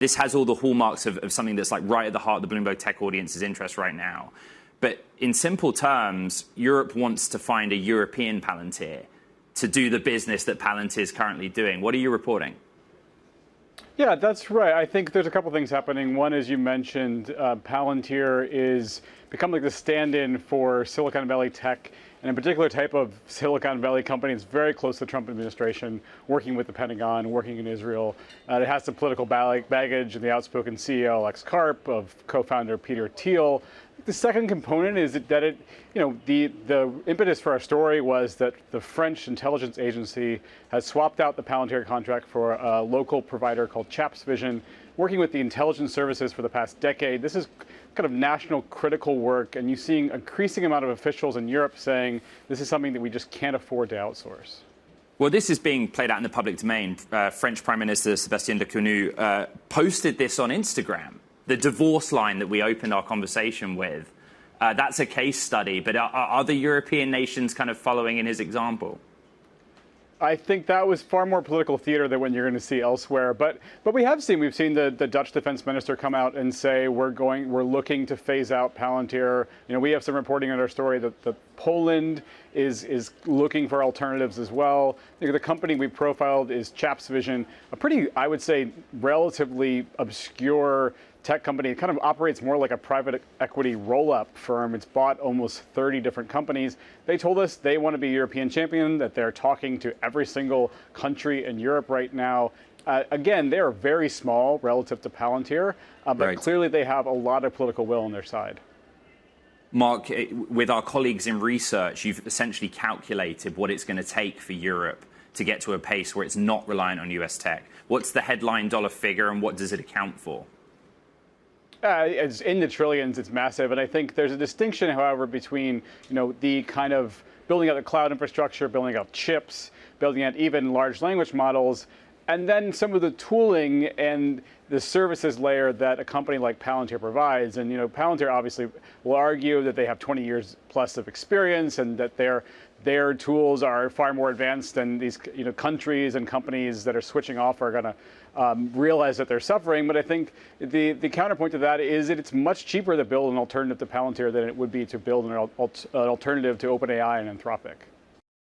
This has all the hallmarks of something that's like right at the heart of the Bloomberg Tech audience's interest right now. But in simple terms, Europe wants to find a European Palantir to do the business that Palantir is currently doing. What are you reporting? Yeah, that's right. I think there's a couple things happening. One, as you mentioned, Palantir is becoming like the stand-in for Silicon Valley tech, and in particular type of Silicon Valley company that's very close to the Trump administration, working with the Pentagon, working in Israel. It has some political baggage and the outspoken CEO, Alex Karp, of co-founder Peter Thiel. The second component is that it, the impetus for our story was that the French intelligence agency has swapped out the Palantir contract for a local provider called Chaps Vision, working with the intelligence services for the past decade. This is kind of national critical work, and you're seeing an increasing amount of officials in Europe saying this is something that we just can't afford to outsource. Well, this is being played out in the public domain. French Prime Minister Sébastien Lecornu posted this on Instagram. The divorce line that we opened our conversation with, that's a case study. But are other European nations kind of following in his example? I think that was far more political theater than what you're going to see elsewhere. But we've seen the Dutch defense minister come out and say we're looking to phase out Palantir. We have some reporting in our story that Poland is looking for alternatives as well. The company we profiled is Chaps Vision, a pretty, I would say, relatively obscure tech company. It kind of operates more like a private equity roll-up firm. It's bought almost 30 different companies. They told us they want to be a European champion, that they're talking to every single country in Europe right now. Again, they're very small relative to Palantir, but clearly they have a lot of political will on their side. Mark, with our colleagues in research, you've essentially calculated what it's going to take for Europe to get to a pace where it's not reliant on US tech. What's the headline dollar figure and what does it account for? It's in the trillions. It's massive. And I think there's a distinction, however, between, the kind of building out the cloud infrastructure, building out chips, building out even large language models, and then some of the tooling and the services layer that a company like Palantir provides. And, Palantir obviously will argue that they have 20 years plus of experience and that their tools are far more advanced than these countries and companies that are switching off are going to realize that they're suffering. But I think the counterpoint to that is that it's much cheaper to build an alternative to Palantir than it would be to build an alternative to OpenAI and Anthropic.